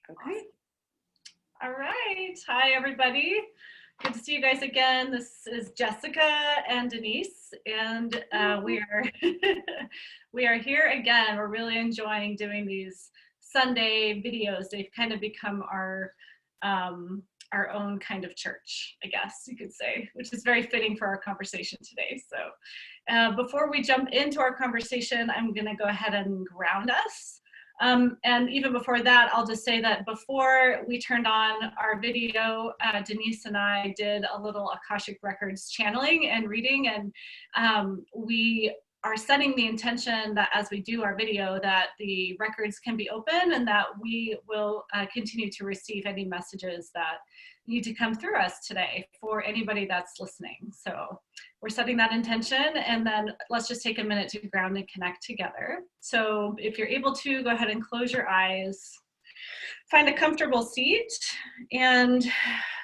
Okay. All right. Hi, everybody. Good to see you guys again. This is Jessica and Denise, and we are we are here again. We're really enjoying doing these Sunday videos. They've kind of become our own kind of church, I guess you could say, which is very fitting for our conversation today. So before we jump into our conversation, I'm going to go ahead and ground us. And even before that, I'll just say that before we turned on our video, Denise and I did a little Akashic Records channeling and reading, and we are setting the intention that as we do our video that the records can be open and that we will continue to receive any messages that need to come through us today for anybody that's listening. So we're setting that intention, and then let's just take a minute to ground and connect together. So if you're able to, go ahead and close your eyes, find a comfortable seat, and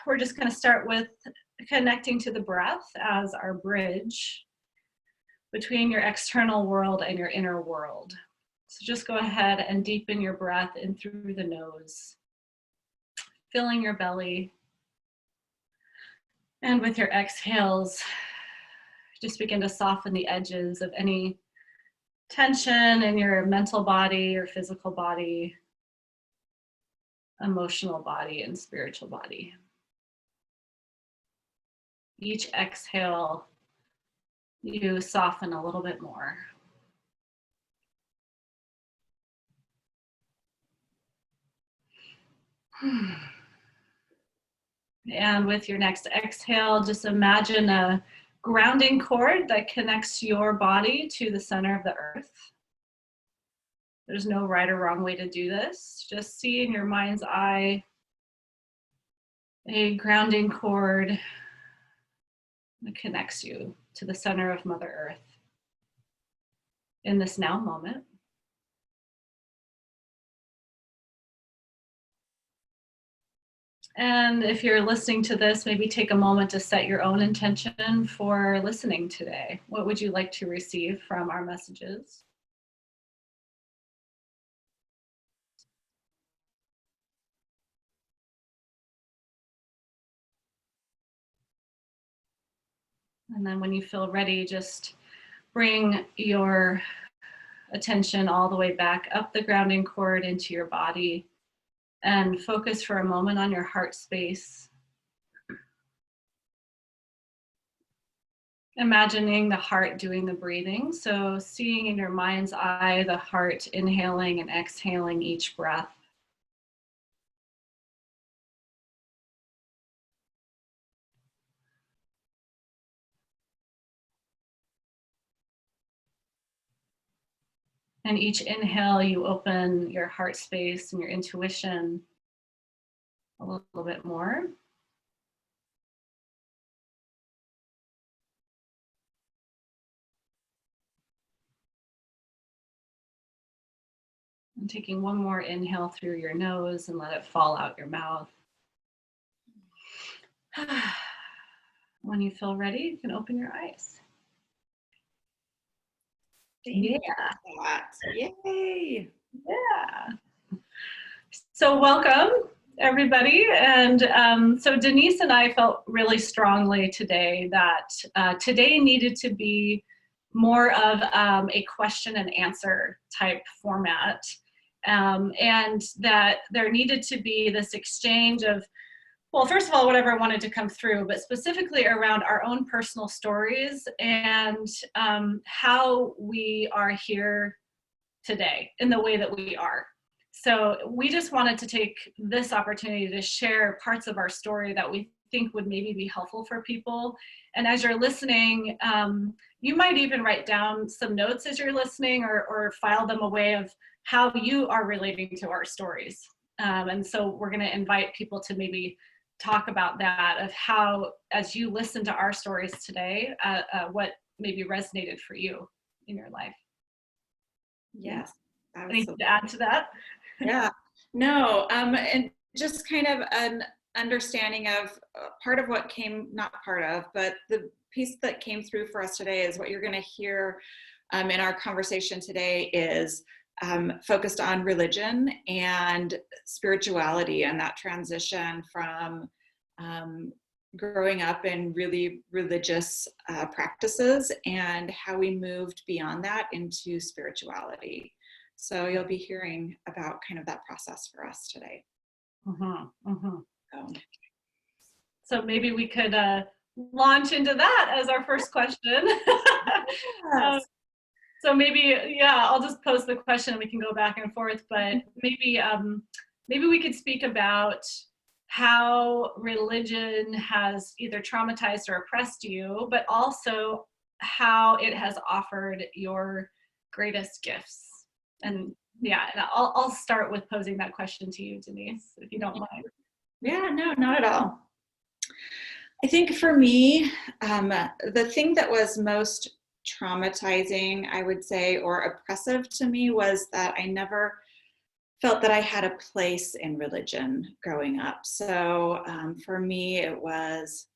we're just going to start with connecting to the breath as our bridge between your external world and your inner world. So just go ahead and deepen your breath in through the nose, filling your belly. And with your exhales, just begin to soften the edges of any tension in your mental body or physical body, emotional body, and spiritual body. Each exhale, you soften a little bit more. And with your next exhale, just imagine a grounding cord that connects your body to the center of the earth. There's no right or wrong way to do this. Just see in your mind's eye a grounding cord that connects you to the center of Mother Earth in this now moment. And if you're listening to this, maybe take a moment to set your own intention for listening today. What would you like to receive from our messages? And then when you feel ready, just bring your attention all the way back up the grounding cord into your body and focus for a moment on your heart space. Imagining the heart doing the breathing. So seeing in your mind's eye the heart inhaling and exhaling each breath. And each inhale, you open your heart space and your intuition a little bit more. And taking one more inhale through your nose and let it fall out your mouth. When you feel ready, you can open your eyes. Yeah. Yay. Yeah. So welcome, everybody. And so Denise and I felt really strongly today that today needed to be more of a question and answer type format. And that there needed to be this exchange of, well, first of all, whatever I wanted to come through, but specifically around our own personal stories and how we are here today in the way that we are. So we just wanted to take this opportunity to share parts of our story that we think would maybe be helpful for people. And as you're listening, you might even write down some notes as you're listening or file them away of how you are relating to our stories. And so we're going to invite people to maybe talk about that, of how, as you listen to our stories today, what maybe resonated for you in your life. Yes. Anything to add to that? Yeah. No. And just kind of an understanding of part of what came, not part of, but the piece that came through for us today is what you're going to hear in our conversation today is focused on religion and spirituality, and that transition from growing up in really religious practices and how we moved beyond that into spirituality. So you'll be hearing about kind of that process for us today. So maybe we could launch into that as our first question. Yes. So maybe, yeah, I'll just pose the question and we can go back and forth, but maybe we could speak about how religion has either traumatized or oppressed you, but also how it has offered your greatest gifts. And yeah, and I'll start with posing that question to you, Denise, if you don't mind. Yeah, no, not at all. I think for me, the thing that was most traumatizing, I would say, or oppressive to me was that I never felt that I had a place in religion growing up. So for me, it was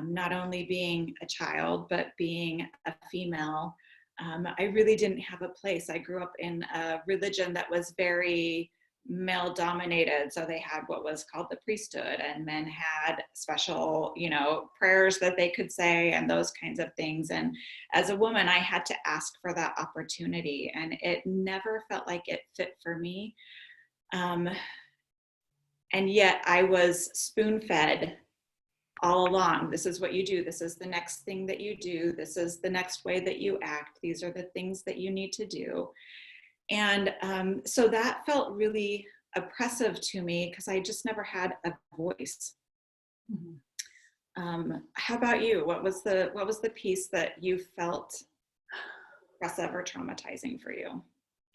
not only being a child, but being a female. I really didn't have a place. I grew up in a religion that was very male dominated. So they had what was called the priesthood, and men had special, prayers that they could say and those kinds of things. And as a woman, I had to ask for that opportunity, and it never felt like it fit for me. And yet I was spoon-fed all along. This is what you do. This is the next thing that you do. This is the next way that you act. These are the things that you need to do. And so that felt really oppressive to me because I just never had a voice. How about you? What was the piece that you felt oppressive or traumatizing for you?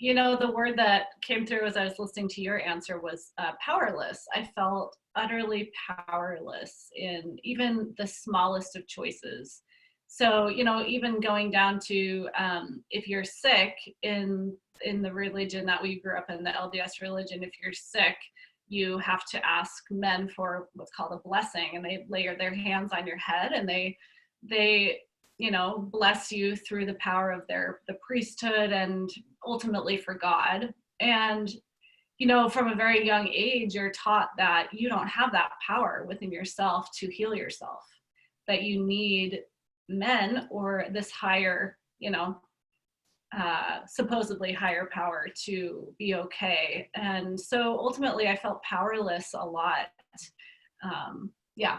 The word that came through as I was listening to your answer was powerless. I felt utterly powerless in even the smallest of choices. So, even going down to if you're sick in the religion that we grew up in, the LDS religion, if you're sick, you have to ask men for what's called a blessing, and they lay their hands on your head, and they bless you through the power of the priesthood and ultimately for God. And from a very young age, you're taught that you don't have that power within yourself to heal yourself, that you need men or this higher, supposedly higher power to be okay. And so ultimately I felt powerless a lot. Yeah.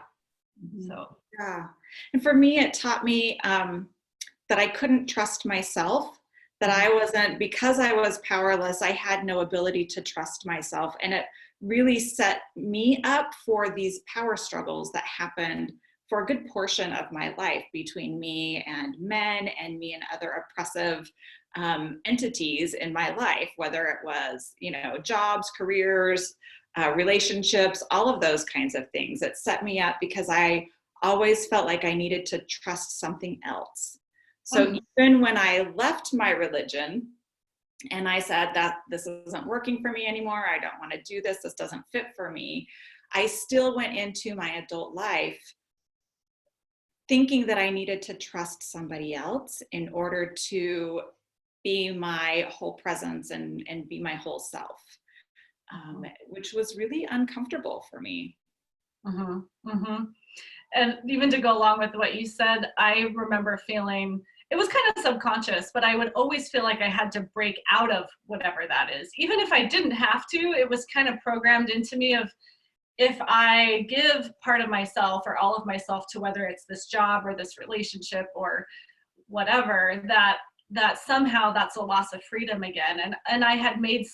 So. Yeah. And for me, it taught me that I couldn't trust myself, that I wasn't, because I was powerless, I had no ability to trust myself. And it really set me up for these power struggles that happened for a good portion of my life between me and men and me and other oppressive entities in my life, whether it was, jobs, careers, relationships, all of those kinds of things. It set me up because I always felt like I needed to trust something else. So even when I left my religion and I said that this isn't working for me anymore, I don't want to do this, this doesn't fit for me, I still went into my adult life thinking that I needed to trust somebody else in order to be my whole presence and be my whole self, which was really uncomfortable for me. And even to go along with what you said, I remember feeling, it was kind of subconscious, but I would always feel like I had to break out of whatever that is. Even if I didn't have to, it was kind of programmed into me of, if I give part of myself or all of myself to whether it's this job or this relationship or whatever, that somehow that's a loss of freedom again. And I had made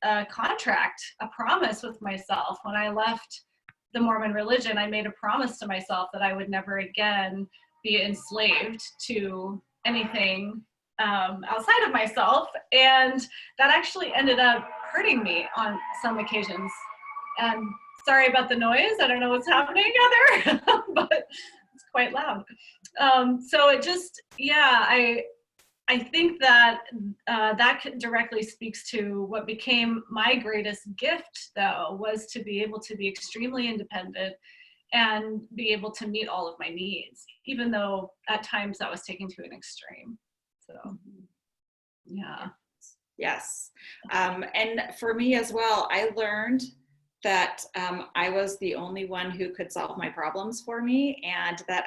a contract, a promise with myself when I left the Mormon religion. I made a promise to myself that I would never again be enslaved to anything outside of myself. And that actually ended up hurting me on some occasions. And sorry about the noise. I don't know what's happening out there, but it's quite loud. So it just, yeah, I think that that directly speaks to what became my greatest gift, though, was to be able to be extremely independent and be able to meet all of my needs, even though at times that was taken to an extreme. So, yeah. Yes. And for me as well, I learned that I was the only one who could solve my problems for me, and that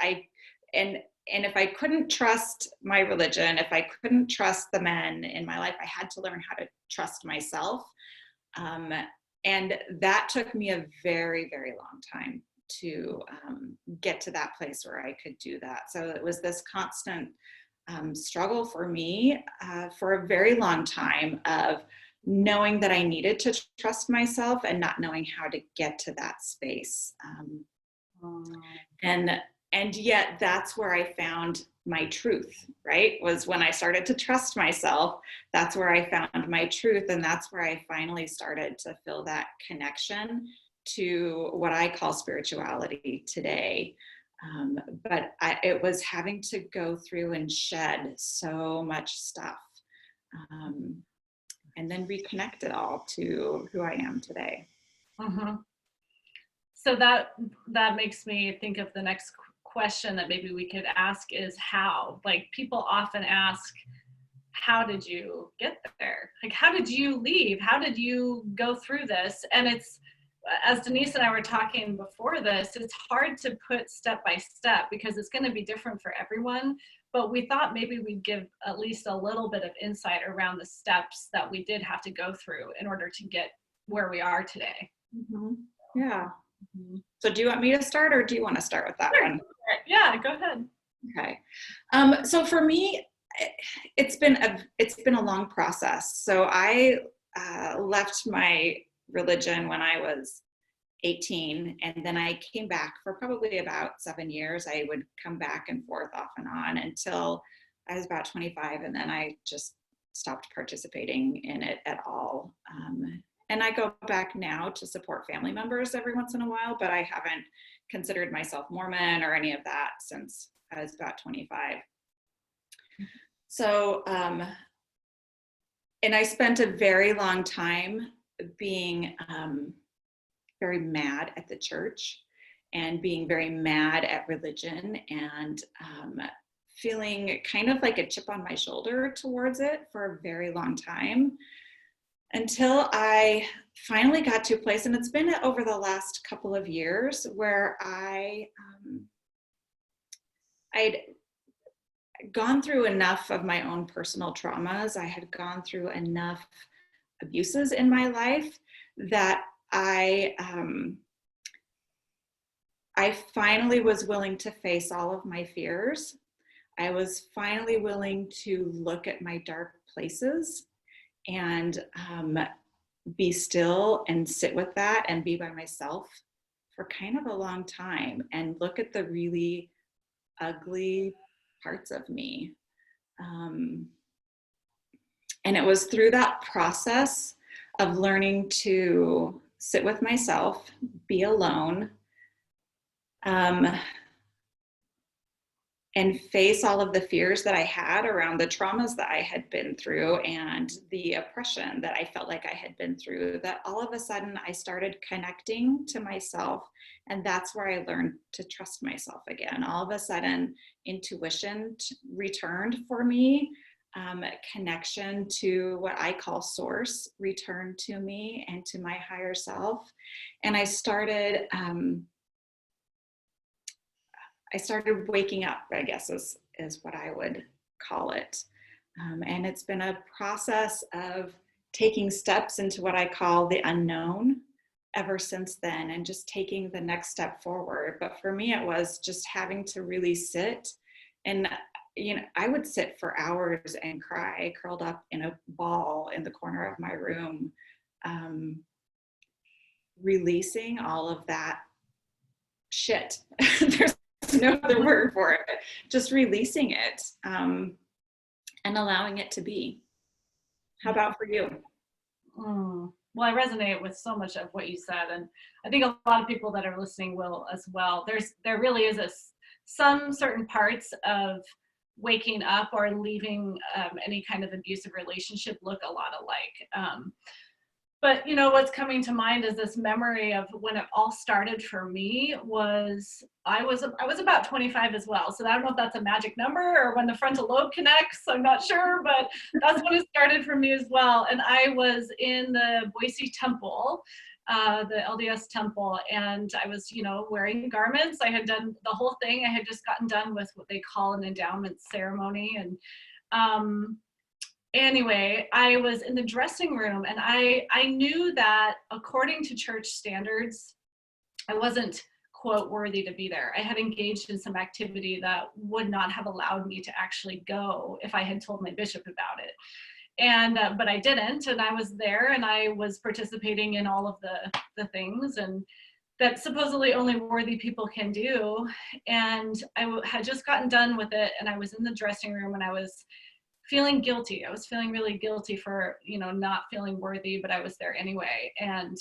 and and if I couldn't trust my religion, if I couldn't trust the men in my life, I had to learn how to trust myself. Um, and that took me a very, very long time to get to that place where I could do that. So it was this constant struggle for me for a very long time of knowing that I needed to trust myself and not knowing how to get to that space. And and yet that's where I found my truth, right? Was when I started to trust myself. That's where I found my truth, and that's where I finally started to feel that connection to what I call spirituality today. It was having to go through and shed so much stuff, um, and then reconnect it all to who I am today. Mm-hmm. So that makes me think of the next question that maybe we could ask is how. Like, people often ask, how did you get there? Like, how did you leave? How did you go through this? And it's, as Denise and I were talking before this, it's hard to put step by step because it's going to be different for everyone. But we thought maybe we'd give at least a little bit of insight around the steps that we did have to go through in order to get where we are today. Mm-hmm. Yeah. So do you want me to start, or do you want to start with that Sure. one? Yeah, go ahead. Okay. So for me, it's been a long process. So I left my religion when I was 18, and then I came back for probably about 7 years. I would come back and forth off and on until I was about 25, and then I just stopped participating in it at all. And I go back now to support family members every once in a while, but I haven't considered myself Mormon or any of that since I was about 25. So, and I spent a very long time being very mad at the church and being very mad at religion, and feeling kind of like a chip on my shoulder towards it for a very long time, until I finally got to a place, and it's been over the last couple of years, where I'd gone through enough of my own personal traumas. I had gone through enough abuses in my life that I finally was willing to face all of my fears. I was finally willing to look at my dark places and be still and sit with that and be by myself for kind of a long time and look at the really ugly parts of me. And it was through that process of learning to sit with myself, be alone, and face all of the fears that I had around the traumas that I had been through and the oppression that I felt like I had been through, that all of a sudden I started connecting to myself. And that's where I learned to trust myself again. All of a sudden, intuition returned for me. Connection to what I call source returned to me and to my higher self. And I started waking up, I guess is what I would call it. And it's been a process of taking steps into what I call the unknown ever since then, and just taking the next step forward. But for me, it was just having to really sit. And, I would sit for hours and cry, curled up in a ball in the corner of my room, releasing all of that shit. There's no other word for it. Just releasing it, and allowing it to be. How about for you? Well, I resonate with so much of what you said, and I think a lot of people that are listening will as well. There really is some certain parts of waking up or leaving any kind of abusive relationship look a lot alike. But you know, what's coming to mind is this memory of when it all started for me was I was about 25 as well. So I don't know if that's a magic number or when the frontal lobe connects, I'm not sure, but that's when it started for me as well. And I was in the Boise temple, the LDS temple, and I was, you know, wearing garments. I had done the whole thing. I had just gotten done with what they call an endowment ceremony. And anyway, I was in the dressing room, and I knew that according to church standards, I wasn't, quote, worthy to be there. I had engaged in some activity that would not have allowed me to actually go if I had told my bishop about it. And but I didn't, and I was there, and I was participating in all of the things and that supposedly only worthy people can do. And I had just gotten done with it, and I was in the dressing room, and I was feeling guilty. I was feeling really guilty for, you know, not feeling worthy, but I was there anyway. And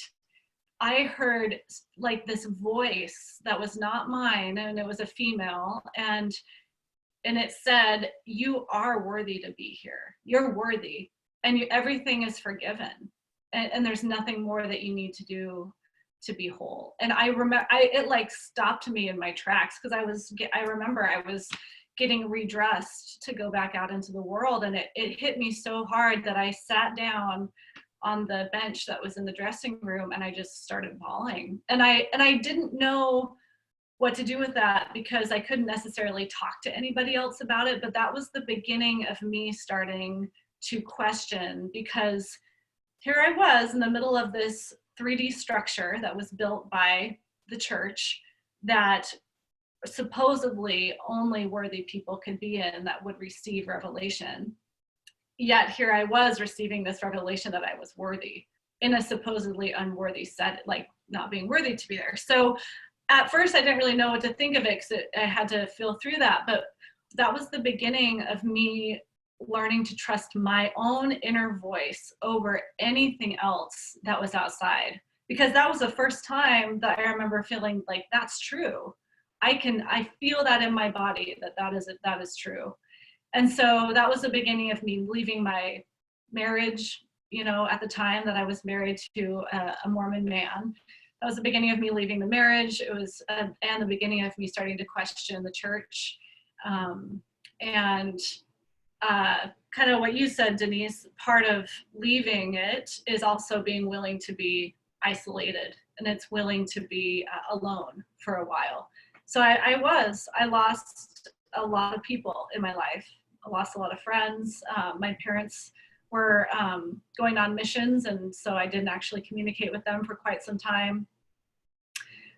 I heard like this voice that was not mine, and it was a female, and it said, "You are worthy to be here. You're worthy, and everything is forgiven, and there's nothing more that you need to do to be whole." And I remember, it like stopped me in my tracks, because I remember I was getting redressed to go back out into the world, and it hit me so hard that I sat down on the bench that was in the dressing room, and I just started bawling. And I didn't know what to do with that, because I couldn't necessarily talk to anybody else about it. But that was the beginning of me starting to question, because here I was in the middle of this 3D structure that was built by the church that supposedly only worthy people could be in, that would receive revelation. Yet here I was receiving this revelation that I was worthy in a supposedly unworthy set, like not being worthy to be there. So at first I didn't really know what to think of it, because I had to feel through that. But that was the beginning of me learning to trust my own inner voice over anything else that was outside, because that was the first time that I remember feeling like that's true. I feel that in my body, that is true. And so that was the beginning of me leaving my marriage. You know, at the time that I was married to a Mormon man, that was the beginning of me leaving the marriage. It was, and the beginning of me starting to question the church. And kind of what you said, Denise, part of leaving it is also being willing to be isolated, and it's willing to be alone for a while. So I lost a lot of people in my life. I lost a lot of friends. My parents were going on missions, and so I didn't actually communicate with them for quite some time.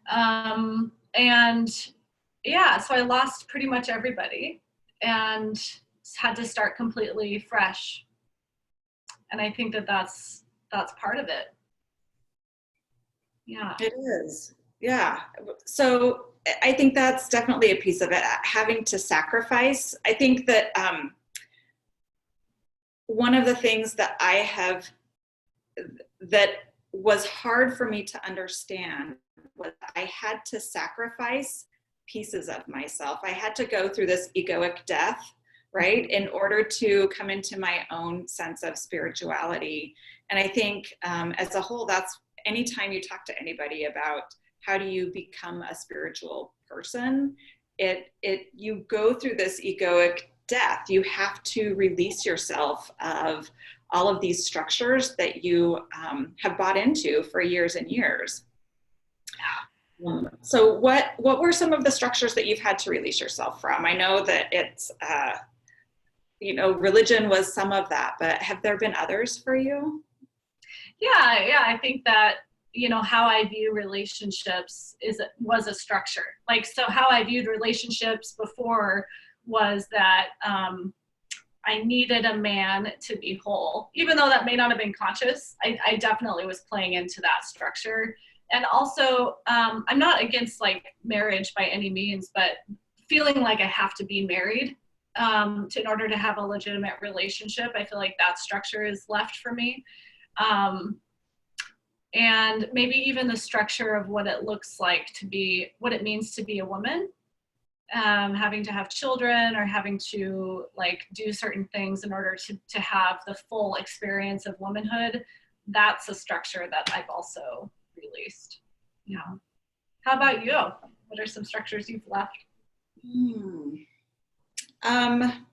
And yeah, so I lost pretty much everybody and had to start completely fresh. And I think that that's part of it. Yeah. It is. Yeah. So I think that's definitely a piece of it, having to sacrifice. I think that one of the things that that was hard for me to understand was I had to sacrifice pieces of myself. I had to go through this egoic death, right, in order to come into my own sense of spirituality. And I think as a whole, that's anytime you talk to anybody about how do you become a spiritual person, you go through this egoic death. You have to release yourself of all of these structures that you have bought into for years and years. So what were some of the structures that you've had to release yourself from? I know that it's, religion was some of that, but have there been others for you? Yeah, I think that, how I view relationships was a structure. Like, so how I viewed relationships before was that I needed a man to be whole, even though that may not have been conscious. I definitely was playing into that structure. And also, I'm not against like marriage by any means, but feeling like I have to be married in order to have a legitimate relationship, I feel like that structure is left for me. And maybe even the structure of what it looks like to be, what it means to be a woman, having to have children or having to like do certain things in order to have the full experience of womanhood that's a structure that I've also released. Yeah. How about you? What are some structures you've left? Um,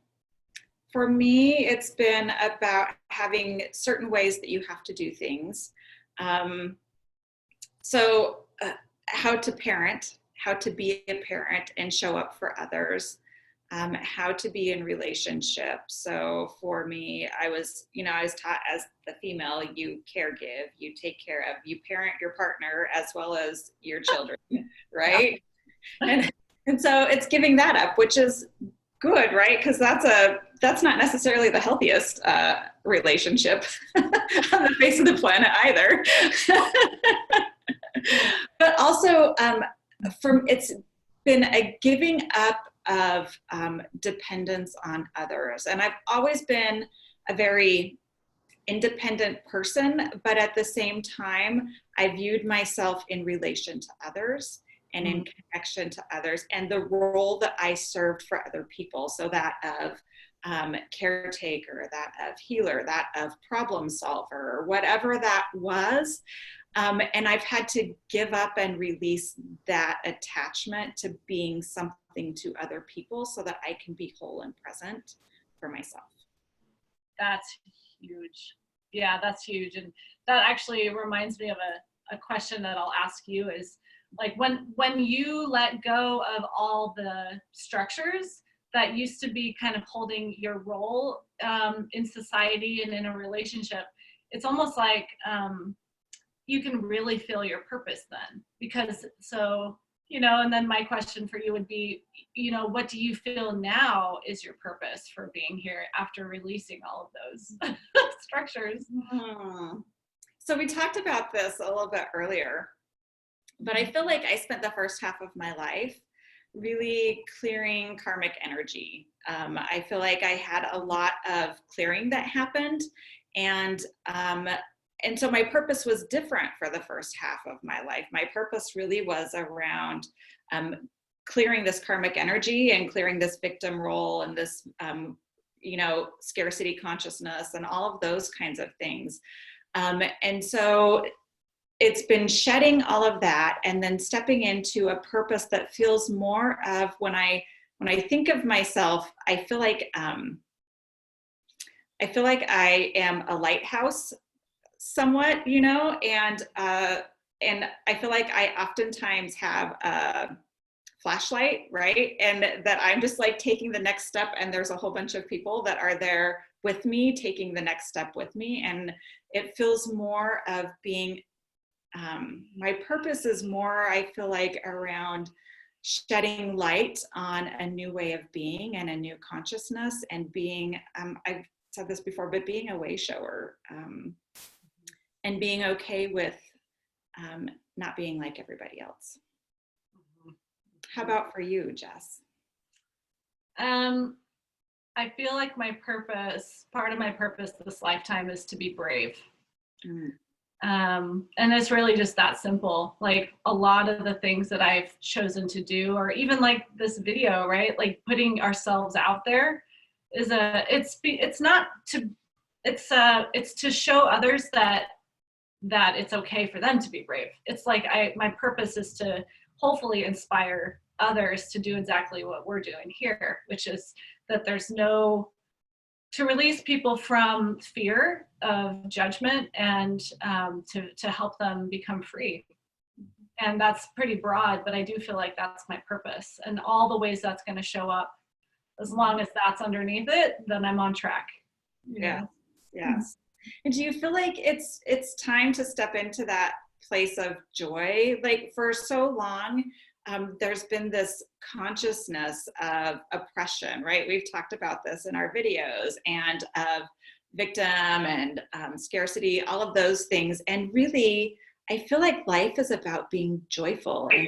for me, it's been about having certain ways that you have to do things. Um, so, how to parent, how to be a parent and show up for others, how to be in relationships. So for me, I was taught as the female, you caregive, you take care of, you parent your partner as well as your children, right? Yeah. And so it's giving that up, which is good, right? Because that's not necessarily the healthiest relationship on the face of the planet either. But also, it's been a giving up of dependence on others. And I've always been a very independent person, but at the same time, I viewed myself in relation to others and in connection to others, and the role that I served for other people. So that of caretaker, that of healer, that of problem solver, whatever that was. And I've had to give up and release that attachment to being something to other people so that I can be whole and present for myself. That's huge. Yeah, that's huge. And that actually reminds me of a question that I'll ask you is, like, when you let go of all the structures that used to be kind of holding your role in society and in a relationship, it's almost like you can really feel your purpose then. Because so, and then my question for you would be, what do you feel now is your purpose for being here after releasing all of those structures? So we talked about this a little bit earlier, but I feel like I spent the first half of my life really clearing karmic energy. I feel like I had a lot of clearing that happened, and so my purpose was different for the first half of my life. My purpose really was around clearing this karmic energy and clearing this victim role and this, scarcity consciousness and all of those kinds of things. And so it's been shedding all of that and then stepping into a purpose that feels more of when I think of myself, I feel like I am a lighthouse somewhat, and I feel like I oftentimes have a flashlight, right? And that I'm just like taking the next step, and there's a whole bunch of people that are there with me, taking the next step with me. And it feels more of being, my purpose is more, I feel like, around shedding light on a new way of being and a new consciousness, and being, I've said this before, but being a way shower, and being okay with not being like everybody else. How about for you, Jess? I feel like part of my purpose this lifetime is to be brave. And it's really just that simple. Like a lot of the things that I've chosen to do, or even like this video, right? Like putting ourselves out there is it's to show others that it's okay for them to be brave. It's like my purpose is to hopefully inspire others to do exactly what we're doing here, which is that to release people from fear of judgment and to help them become free. And that's pretty broad, but I do feel like that's my purpose, and all the ways that's going to show up, as long as that's underneath it, then I'm on track. Yeah. Yes. And do you feel like it's time to step into that place of joy? Like for so long, there's been this consciousness of oppression, right? We've talked about this in our videos, and of victim and scarcity, all of those things. And really, I feel like life is about being joyful. And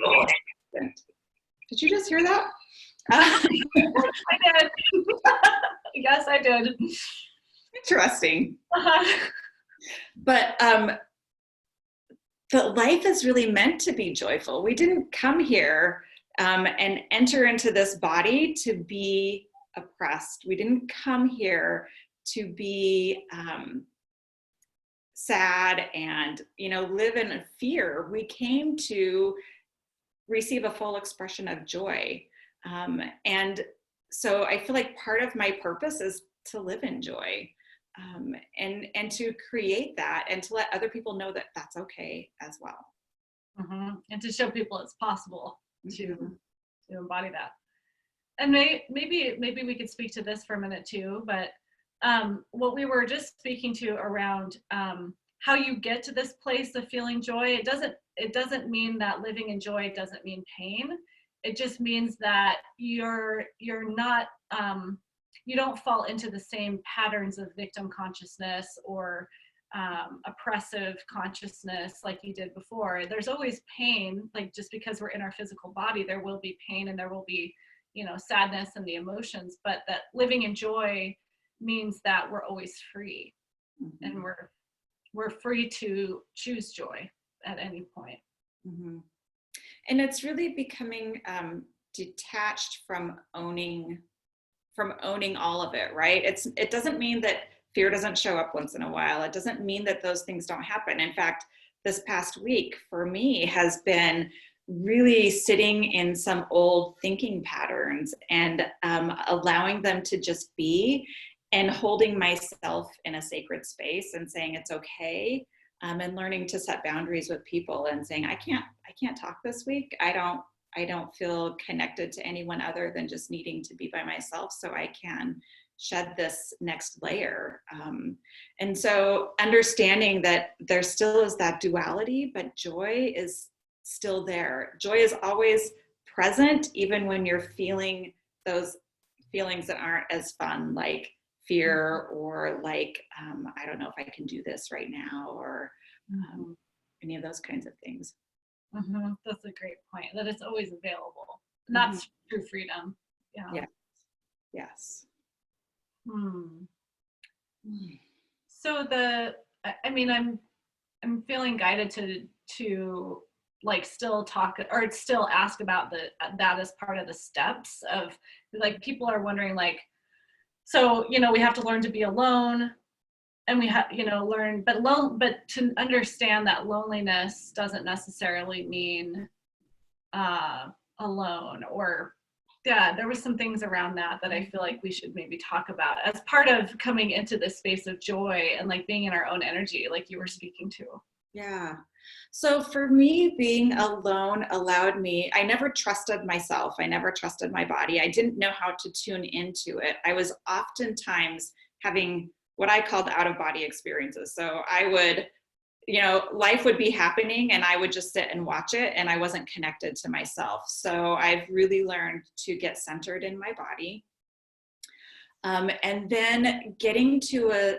did you just hear that? I did. Yes, I did. Interesting. But life is really meant to be joyful. We didn't come here and enter into this body to be oppressed. We didn't come here to be sad and, live in fear. We came to receive a full expression of joy. And so I feel like part of my purpose is to live in joy, and to create that and to let other people know that that's okay as well. And to show people it's possible to embody that. And maybe we could speak to this for a minute too, but what we were just speaking to around how you get to this place of feeling joy, it doesn't mean that living in joy doesn't mean pain. It just means that you're not you don't fall into the same patterns of victim consciousness or oppressive consciousness like you did before. There's always pain, like just because we're in our physical body, there will be pain and there will be, sadness and the emotions, but that living in joy means that we're always free, and we're free to choose joy at any point. And it's really becoming detached from owning all of it, right? It doesn't mean that fear doesn't show up once in a while. It doesn't mean that those things don't happen. In fact, this past week for me has been really sitting in some old thinking patterns and allowing them to just be, and holding myself in a sacred space and saying it's okay, and learning to set boundaries with people and saying I can't talk this week. I don't feel connected to anyone other than just needing to be by myself, so I can shed this next layer. And so understanding that there still is that duality, but joy is still there. Joy is always present, even when you're feeling those feelings that aren't as fun, like fear or like, I don't know if I can do this right now, or any of those kinds of things. That's a great point, that it's always available. And that's true freedom. Yeah. Yes. So I'm feeling guided to like still talk or still ask about that as part of the steps of, like, people are wondering, like, so we have to learn to be alone, and we have learn, but to understand that loneliness doesn't necessarily mean alone, or there was some things around that I feel like we should maybe talk about as part of coming into this space of joy and like being in our own energy, like you were speaking to. Yeah. So for me, being alone allowed me, I never trusted myself. I never trusted my body. I didn't know how to tune into it. I was oftentimes having what I called out of body experiences. So I would, life would be happening and I would just sit and watch it, and I wasn't connected to myself. So I've really learned to get centered in my body. And then getting to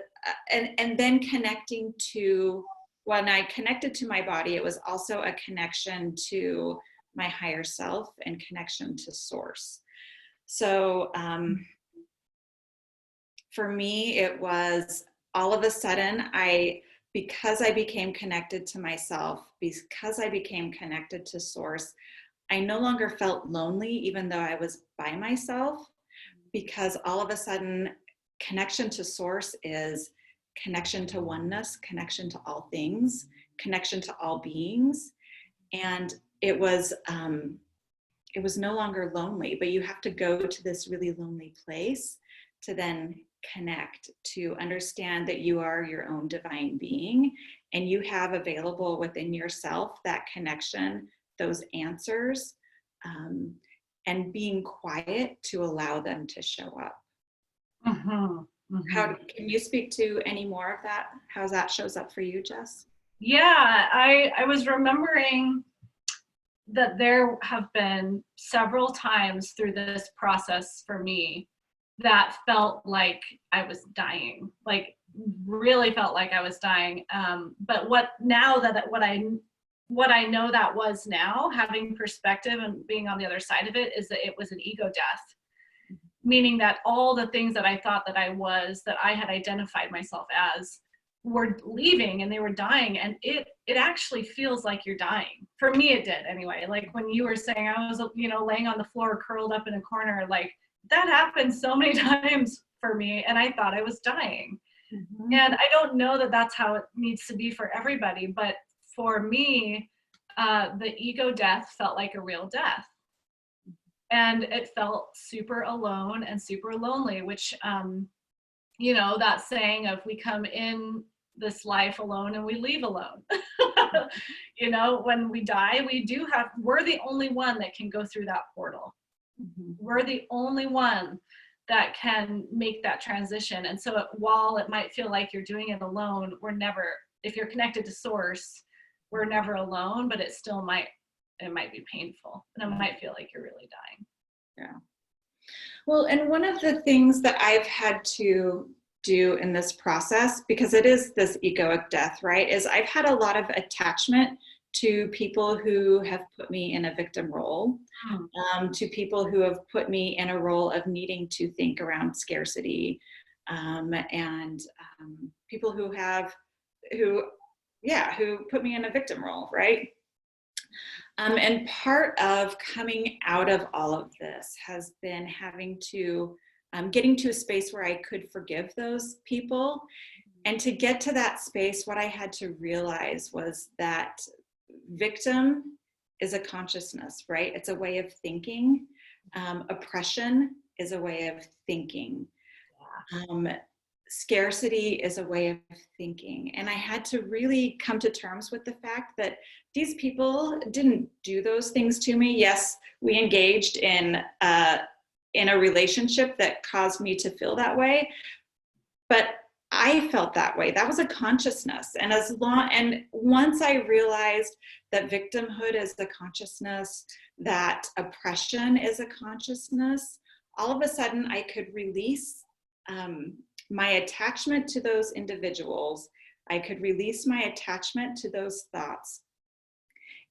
and then connecting to, when I connected to my body, it was also a connection to my higher self and connection to source. So for me, it was all of a sudden, because I became connected to myself, because I became connected to source, I no longer felt lonely, even though I was by myself, because all of a sudden, connection to source is connection to oneness, connection to all things, connection to all beings. And it was no longer lonely, but you have to go to this really lonely place to then connect, to understand that you are your own divine being, and you have available within yourself that connection, those answers, and being quiet to allow them to show up. How can you speak to any more of that? How that shows up for you, Jess? Yeah, I was remembering that there have been several times through this process for me that felt like I was dying, like really felt like I was dying. But what I know that was now, having perspective and being on the other side of it, is that it was an ego death. Meaning that all the things that I thought that I was, that I had identified myself as, were leaving and they were dying. And it actually feels like you're dying. For me, it did anyway. Like when you were saying I was, laying on the floor, curled up in a corner, like that happened so many times for me. And I thought I was dying. Mhm. And I don't know that that's how it needs to be for everybody, but for me, the ego death felt like a real death. And it felt super alone and super lonely, which, that saying of we come in this life alone and we leave alone. When we die, we're the only one that can go through that portal. Mhm. We're the only one that can make that transition. And so while it might feel like you're doing it alone, if you're connected to source, we're never alone, but it might be painful and it might feel like you're really dying. Yeah. Well, and one of the things that I've had to do in this process, because it is this egoic death, right, is I've had a lot of attachment to people who have put me in a victim role, to people who have put me in a role of needing to think around scarcity, and people who put me in a victim role, right? And part of coming out of all of this has been having to getting to a space where I could forgive those people. And to get to that space, what I had to realize was that victim is a consciousness, right? It's a way of thinking. Oppression is a way of thinking. Scarcity is a way of thinking. And I had to really come to terms with the fact that these people didn't do those things to me. Yes, we engaged in a relationship that caused me to feel that way, but I felt that way. That was a consciousness. And once I realized that victimhood is a consciousness, that oppression is a consciousness, all of a sudden I could release my attachment to those individuals. I could release my attachment to those thoughts,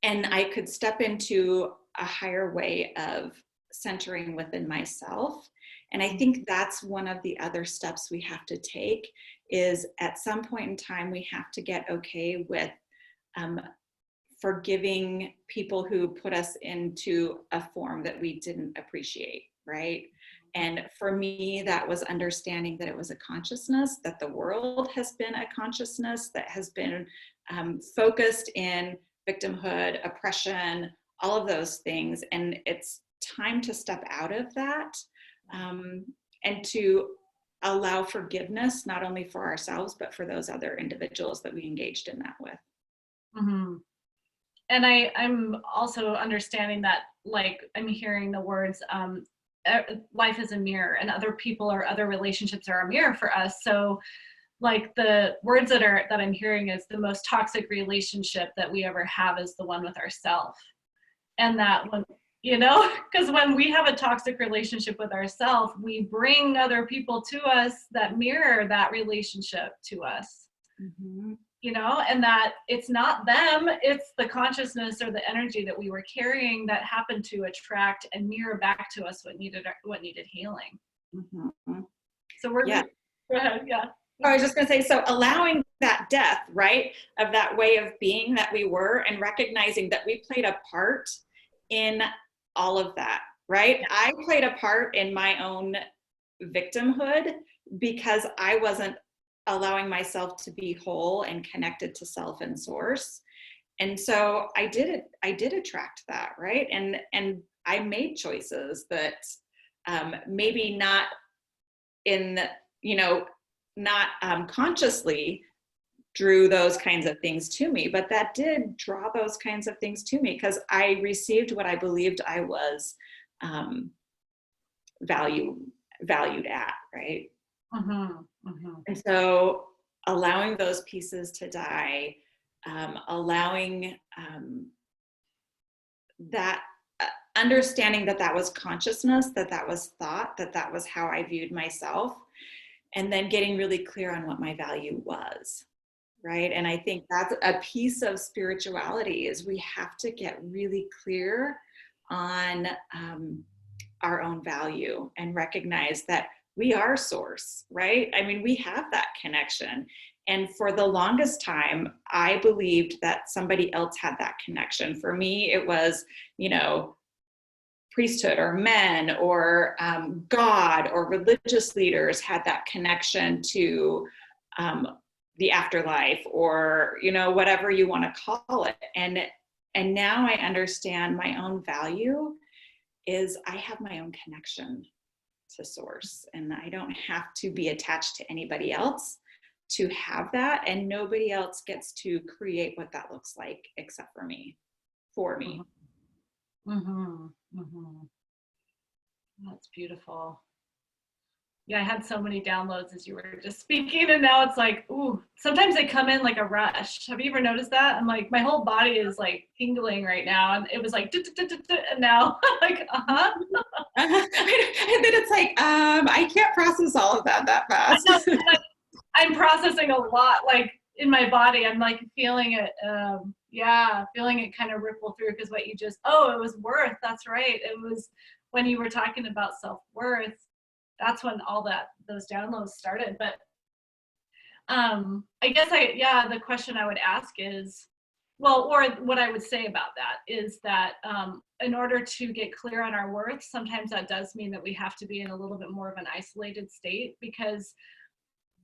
and I could step into a higher way of centering within myself. And I think that's one of the other steps we have to take, is at some point in time, we have to get okay with forgiving people who put us into a form that we didn't appreciate, right? And for me, that was understanding that it was a consciousness, that the world has been a consciousness that has been focused in victimhood, oppression, all of those things. And it's time to step out of that, and to allow forgiveness, not only for ourselves, but for those other individuals that we engaged in that with. Mm-hmm. And I'm also understanding that, like, I'm hearing the words, life is a mirror, and other people or other relationships are a mirror for us. So like the words that I'm hearing is the most toxic relationship that we ever have is the one with ourselves. And that when, because when we have a toxic relationship with ourselves, we bring other people to us that mirror that relationship to us. Mm-hmm. And that it's not them, it's the consciousness or the energy that we were carrying that happened to attract and mirror back to us what needed healing. Mm-hmm. So we're, yeah. Go ahead, yeah. I was just going to say, so allowing that death, right, of that way of being that we were, and recognizing that we played a part in all of that, right? Yeah. I played a part in my own victimhood because I wasn't allowing myself to be whole and connected to self and source. And so I did attract that, right? And I made choices that maybe not in, not consciously drew those kinds of things to me, but that did draw those kinds of things to me because I received what I believed I was valued at, right? Mm-hmm. Mm-hmm. And so allowing those pieces to die, allowing that, understanding that was consciousness, that was thought, that was how I viewed myself, and then getting really clear on what my value was, right? And I think that's a piece of spirituality, is we have to get really clear on our own value and recognize that we are source, right? I mean, we have that connection. And for the longest time, I believed that somebody else had that connection. For me, it was, priesthood or men or God or religious leaders had that connection to the afterlife, or, you know, whatever you want to call it. And now I understand my own value is I have my own connection to source, and I don't have to be attached to anybody else to have that, and nobody else gets to create what that looks like except for me, for me. Mm-hmm. Mm-hmm. That's beautiful. Yeah, I had so many downloads as you were just speaking, and now it's like, ooh, sometimes they come in like a rush. Have you ever noticed that? I'm like, my whole body is like tingling right now, and it was like, and now like, uh-huh. And then it's like, I can't process all of that fast. I'm processing a lot, like in my body. I'm like feeling it, feeling it kind of ripple through, because what you just, it was worth. That's right. It was when you were talking about self-worth. That's when all those downloads started. But I guess the question I would ask is, well, or what I would say about that is that in order to get clear on our worth, sometimes that does mean that we have to be in a little bit more of an isolated state, because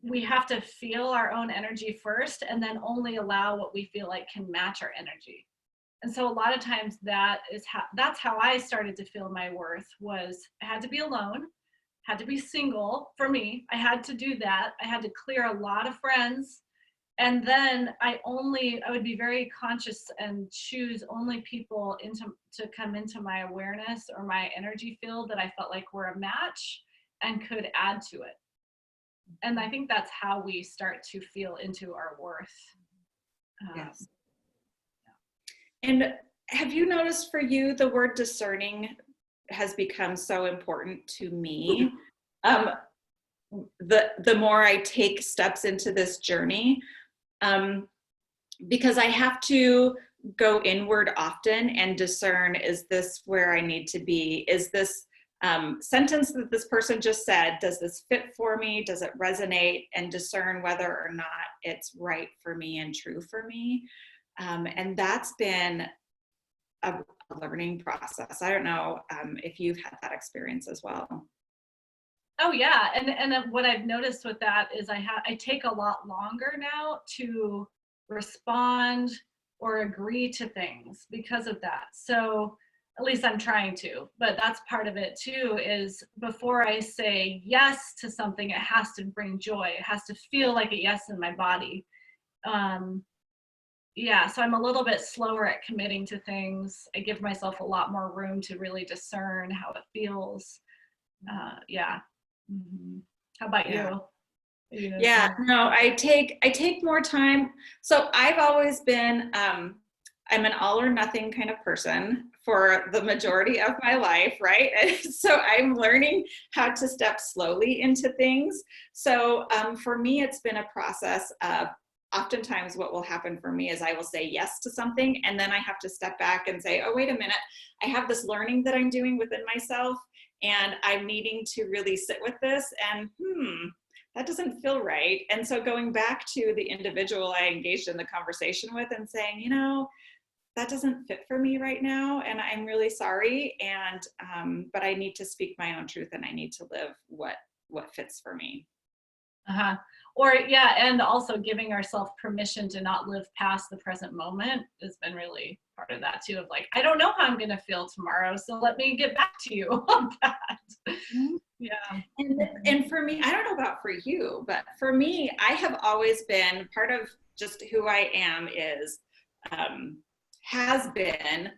we have to feel our own energy first, and then only allow what we feel like can match our energy. And so a lot of times that's how I started to feel my worth. Was I had to be alone, had to be single. For me, I had to do that. I had to clear a lot of friends. And then I would be very conscious and choose only people to come into my awareness or my energy field that I felt like were a match and could add to it. And I think that's how we start to feel into our worth. Yes. And have you noticed, for you, the word discerning has become so important to me? The more I take steps into this journey, because I have to go inward often and discern, is this where I need to be? Is this sentence that this person just said, does this fit for me? Does it resonate? And discern whether or not it's right for me and true for me. And that's been a learning process. I don't know if you've had that experience as well. Oh yeah, and what I've noticed with that is I take a lot longer now to respond or agree to things because of that. So at least I'm trying to, but that's part of it too, is before I say yes to something, it has to bring joy. It has to feel like a yes in my body. So I'm a little bit slower at committing to things. I give myself a lot more room to really discern how it feels. Mm-hmm. How about you? Yeah, no, I take more time. So I've always been, I'm an all or nothing kind of person for the majority of my life, right? And so I'm learning how to step slowly into things. So for me, it's been a process of, oftentimes what will happen for me is I will say yes to something, and then I have to step back and say, oh, wait a minute, I have this learning that I'm doing within myself, and I'm needing to really sit with this, and that doesn't feel right. And so going back to the individual I engaged in the conversation with and saying, you know, that doesn't fit for me right now, and I'm really sorry, and but I need to speak my own truth, and I need to live what fits for me. And also giving ourselves permission to not live past the present moment has been really part of that too, of like, I don't know how I'm going to feel tomorrow, so let me get back to you on that. Yeah. And for me, I don't know about for you, but for me, I have always been, part of just who I am is, has been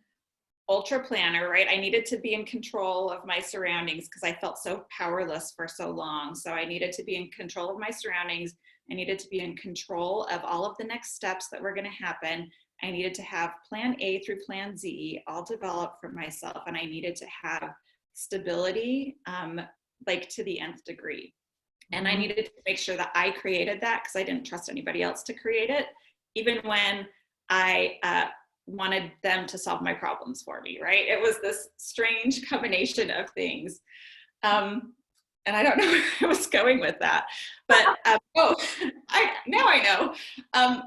ultra planner, right? I needed to be in control of my surroundings because I felt so powerless for so long. So I needed to be in control of my surroundings. I needed to be in control of all of the next steps that were going to happen. I needed to have plan A through plan Z all developed for myself. And I needed to have stability, like to the nth degree. And I needed to make sure that I created that, because I didn't trust anybody else to create it, even when I wanted them to solve my problems for me, right? It was this strange combination of things. And I don't know where I was going with that, but now I know.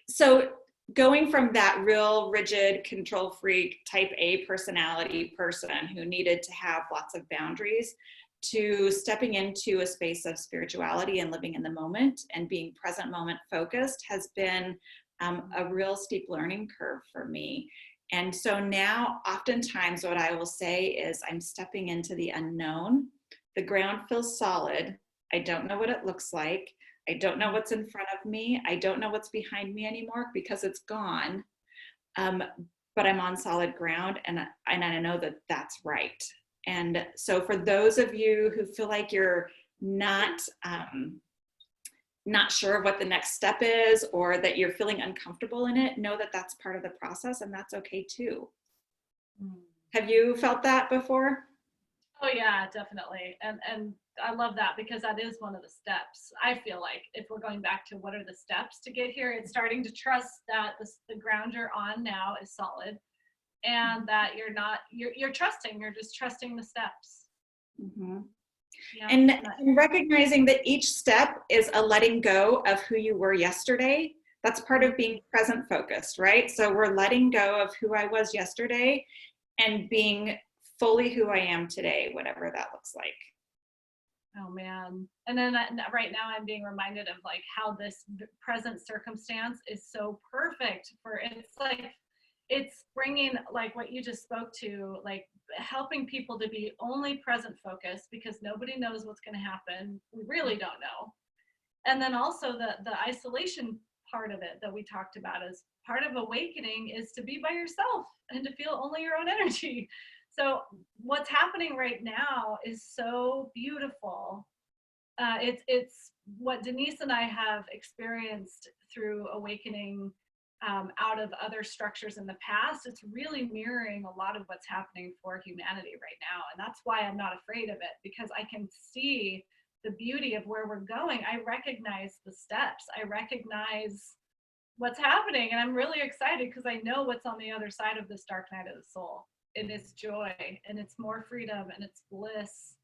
So going from that real rigid control freak type A personality person who needed to have lots of boundaries to stepping into a space of spirituality and living in the moment and being present moment focused has been a real steep learning curve for me. And so now oftentimes what I will say is I'm stepping into the unknown. The ground feels solid. I don't know what it looks like. I don't know what's in front of me. I don't know what's behind me anymore because it's gone. But I'm on solid ground, and I know that that's right. And so for those of you who feel like you're not sure of what the next step is, or that you're feeling uncomfortable in it, know that that's part of the process, and that's okay too. Have you felt that before? Oh yeah, definitely. And I love that, because that is one of the steps. I feel like if we're going back to what are the steps to get here, it's starting to trust that the ground you're on now is solid, and that you're trusting, you're just trusting the steps. Mm-hmm. Yeah. And recognizing that each step is a letting go of who you were yesterday. That's part of being present focused, right? So we're letting go of who I was yesterday and being fully who I am today, whatever that looks like. Oh man. And then right now I'm being reminded of like how this present circumstance is so perfect for, it's bringing like what you just spoke to, like helping people to be only present focused, because nobody knows what's going to happen. We really don't know. And then also the isolation part of it that we talked about is part of awakening is to be by yourself and to feel only your own energy. So what's happening right now is so beautiful. It's what Denise and I have experienced through awakening out of other structures in the past. It's really mirroring a lot of what's happening for humanity right now. And that's why I'm not afraid of it, because I can see the beauty of where we're going. I recognize the steps. I recognize what's happening. And I'm really excited because I know what's on the other side of this dark night of the soul. And it's joy, and it's more freedom, and it's bliss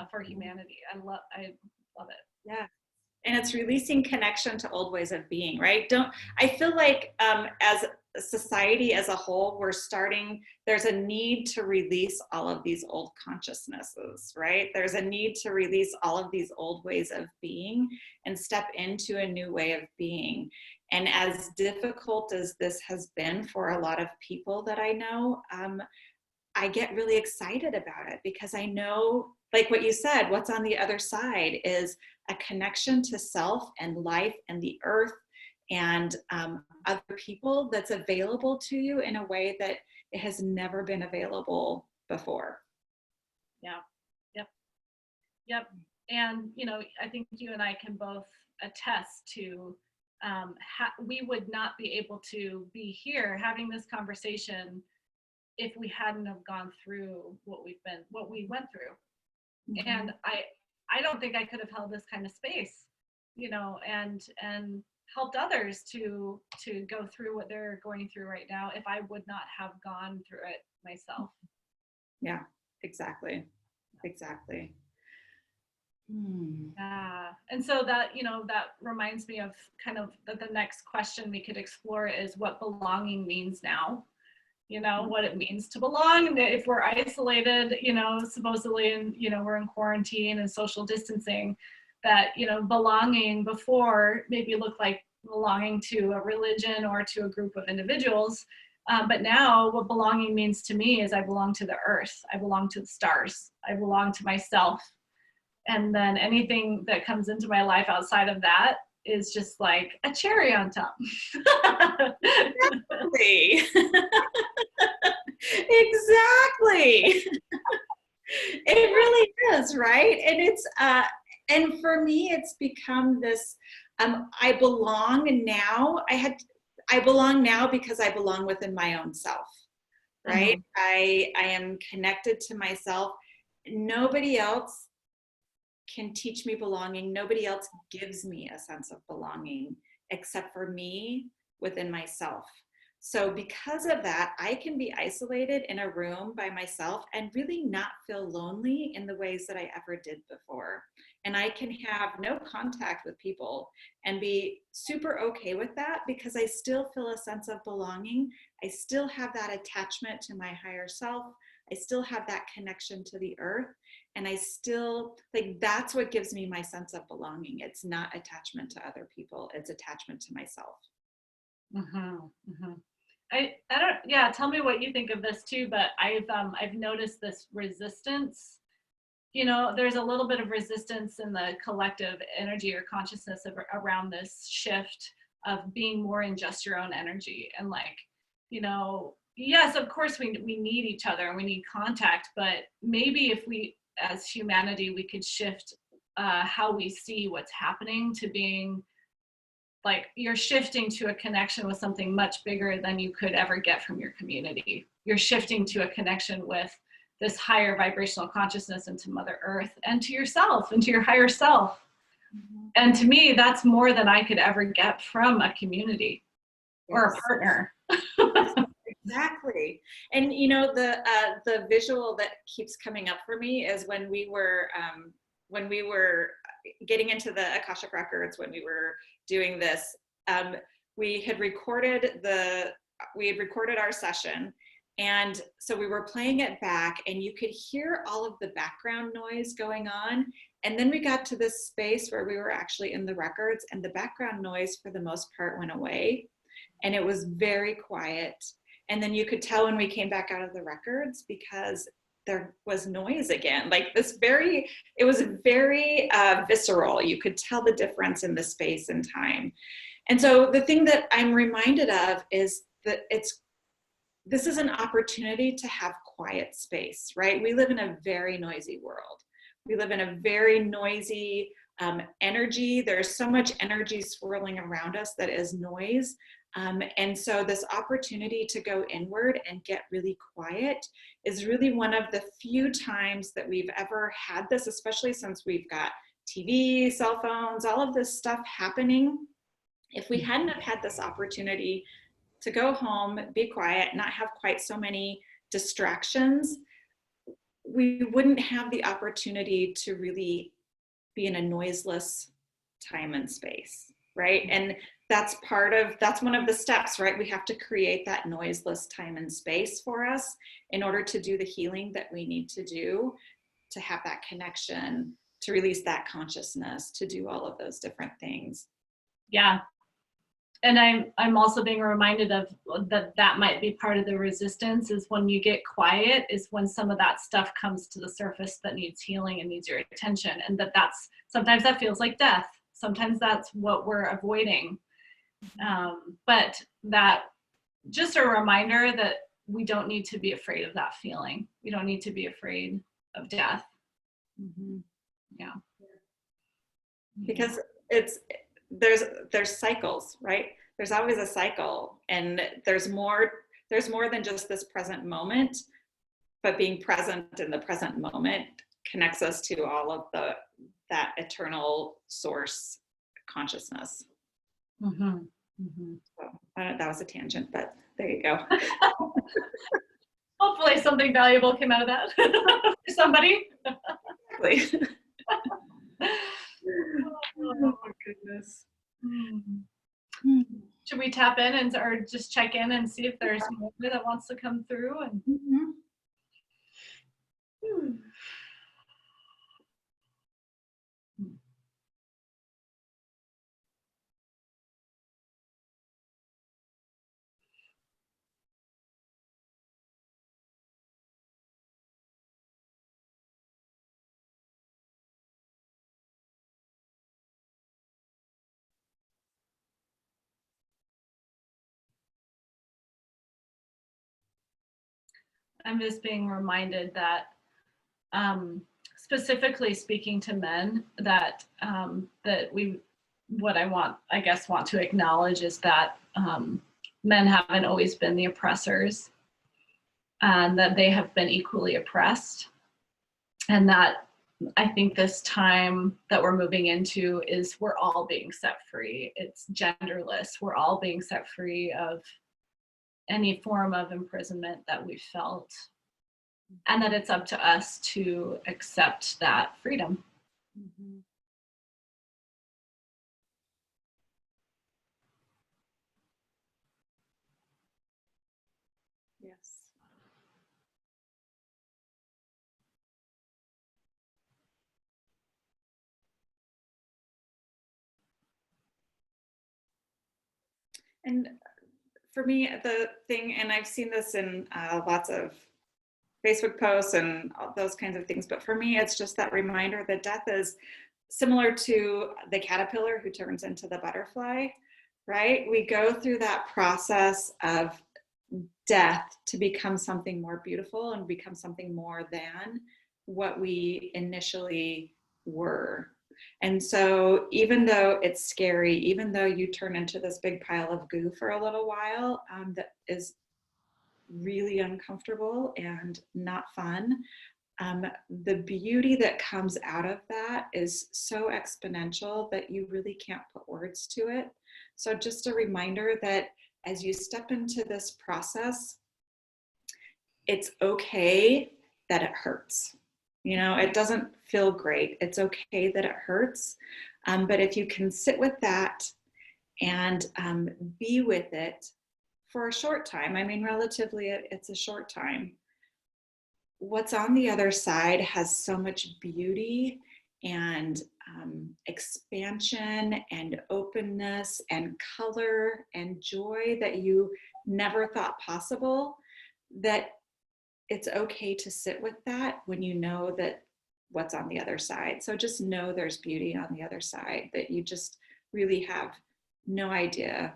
for humanity. I love it. Yeah. And it's releasing connection to old ways of being, right? I feel like as a society as a whole, there's a need to release all of these old consciousnesses, right? There's a need to release all of these old ways of being and step into a new way of being. And as difficult as this has been for a lot of people that I know, I get really excited about it, because I know, like what you said, what's on the other side is a connection to self and life and the earth and other people that's available to you in a way that it has never been available before. Yeah. Yep. And, I think you and I can both attest to we would not be able to be here having this conversation if we hadn't have gone through what we went through. Mm-hmm. And I don't think I could have held this kind of space, and helped others to go through what they're going through right now if I would not have gone through it myself. Yeah, exactly. Yeah. And so that reminds me of kind of the next question we could explore is what belonging means now. What it means to belong, and if we're isolated, supposedly, and we're in quarantine and social distancing, that belonging before maybe looked like belonging to a religion or to a group of individuals, but now what belonging means to me is I belong to the earth, I belong to the stars, I belong to myself, and then anything that comes into my life outside of that is just like a cherry on top. Exactly. Exactly. It really is, right? And it's and for me it's become this I belong now. I belong now because I belong within my own self, right? Mm-hmm. I am connected to myself. Nobody else can teach me belonging. Nobody else gives me a sense of belonging except for me within myself. So because of that, I can be isolated in a room by myself and really not feel lonely in the ways that I ever did before. And I can have no contact with people and be super okay with that, because I still feel a sense of belonging. I still have that attachment to my higher self. I still have that connection to the earth. And I still, like, that's what gives me my sense of belonging. It's not attachment to other people, it's attachment to myself. I don't, yeah, tell me what you think of this too, but I've noticed this resistance. You know, there's a little bit of resistance in the collective energy or consciousness around this shift of being more in just your own energy. And like, you know, yes, of course we need each other and we need contact, but maybe if we, as humanity, we could shift how we see what's happening to being like, you're shifting to a connection with something much bigger than you could ever get from your community. You're shifting to a connection with this higher vibrational consciousness into Mother Earth and to yourself and to your higher self. And to me, that's more than I could ever get from a community or a partner. Exactly. And you know, the visual that keeps coming up for me is when we were getting into the Akashic records, when we were doing this, we had recorded our session. And so we were playing it back and you could hear all of the background noise going on. And then we got to this space where we were actually in the records and the background noise for the most part went away. And it was very quiet. And then you could tell when we came back out of the records because there was noise again, like this it was very visceral. You could tell the difference in the space and time. And so the thing that I'm reminded of is that this is an opportunity to have quiet space, right? We live in a very noisy world. We live in a very noisy energy. There's so much energy swirling around us that is noise. And so this opportunity to go inward and get really quiet is really one of the few times that we've ever had this, especially since we've got TV, cell phones, all of this stuff happening. If we hadn't have had this opportunity to go home, be quiet, not have quite so many distractions, we wouldn't have the opportunity to really be in a noiseless time and space, right? And that's one of the steps, right? We have to create that noiseless time and space for us in order to do the healing that we need to do, to have that connection, to release that consciousness, to do all of those different things. Yeah. And I'm also being reminded of that might be part of the resistance, is when you get quiet is when some of that stuff comes to the surface that needs healing and needs your attention. And that's sometimes that feels like death. Sometimes that's what we're avoiding. But that, just a reminder that we don't need to be afraid of that feeling. We don't need to be afraid of death. Yeah. Because there's cycles, right? There's always a cycle, and there's more than just this present moment, but being present in the present moment connects us to all of that eternal source consciousness. So that was a tangent, but there you go. Hopefully something valuable came out of that for somebody. Exactly. Oh my goodness. Should we tap in or just check in and see if there's more that wants to come through? And I'm just being reminded that, specifically speaking to men, that what I want to acknowledge is that men haven't always been the oppressors, and that they have been equally oppressed, and that I think this time that we're moving into is we're all being set free. It's genderless. We're all being set free of any form of imprisonment that we felt, and that it's up to us to accept that freedom. Yes. And for me, the thing, and I've seen this in lots of Facebook posts and all those kinds of things, but for me, it's just that reminder that death is similar to the caterpillar who turns into the butterfly, right? We go through that process of death to become something more beautiful and become something more than what we initially were. And so even though it's scary, even though you turn into this big pile of goo for a little while, that is really uncomfortable and not fun, the beauty that comes out of that is so exponential that you really can't put words to it. So just a reminder that as you step into this process, it's okay that it hurts. You know, it doesn't feel great. It's okay that it hurts. But if you can sit with that and be with it for a short time, I mean, relatively, it's a short time. What's on the other side has so much beauty and expansion and openness and color and joy that you never thought possible, that it's okay to sit with that when you know that what's on the other side. So just know there's beauty on the other side that you just really have no idea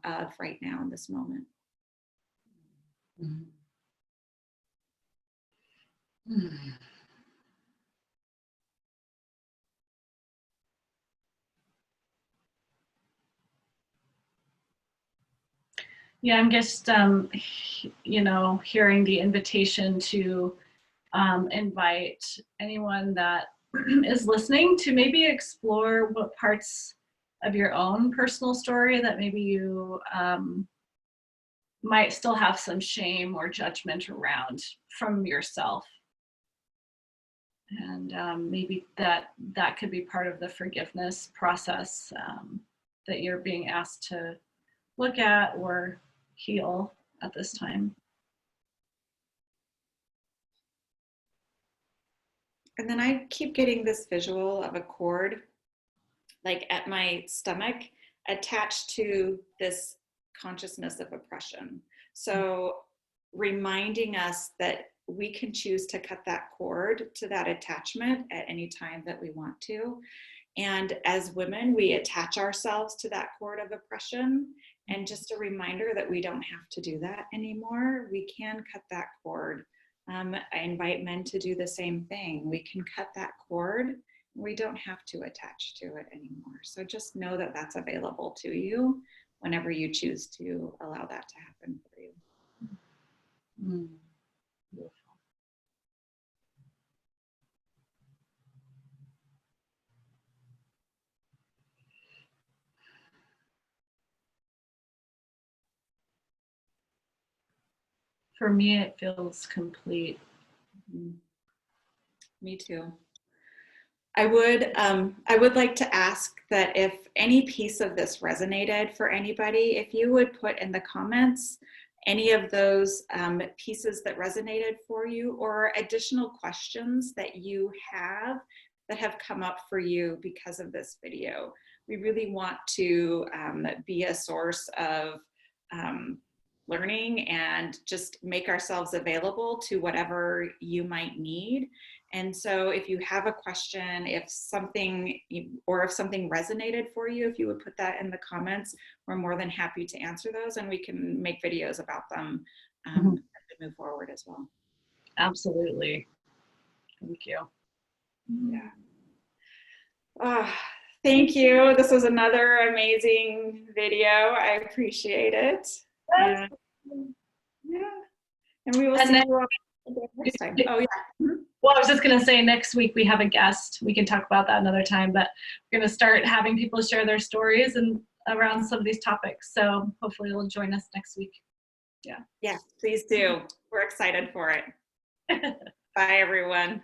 of right now in this moment. Mm-hmm. Mm-hmm. Yeah, I'm just, you know, hearing the invitation to invite anyone that is listening to maybe explore what parts of your own personal story that maybe you might still have some shame or judgment around from yourself. And maybe that could be part of the forgiveness process that you're being asked to look at or heal at this time. And then I keep getting this visual of a cord, like at my stomach, attached to this consciousness of oppression. So reminding us that we can choose to cut that cord to that attachment at any time that we want to. And as women, we attach ourselves to that cord of oppression. And just a reminder that we don't have to do that anymore. We can cut that cord. I invite men to do the same thing. We can cut that cord. We don't have to attach to it anymore. So just know that that's available to you whenever you choose to allow that to happen for you. Mm. Beautiful. For me, it feels complete. Mm-hmm. Me too. I would like to ask that if any piece of this resonated for anybody, if you would put in the comments any of those pieces that resonated for you, or additional questions that you have that have come up for you because of this video. We really want to be a source of learning and just make ourselves available to whatever you might need. And so if you have a question, if something resonated for you, if you would put that in the comments, we're more than happy to answer those, and we can make videos about them as we move forward as well. Absolutely. Thank you. Yeah. Oh, thank you. This was another amazing video. I appreciate it. And, yeah. And we will see you all next time. Oh, yeah. Mm-hmm. Well, I was just going to say next week we have a guest. We can talk about that another time, but we're going to start having people share their stories and around some of these topics. So hopefully you'll join us next week. Yeah. Yeah, please do. We're excited for it. Bye, everyone.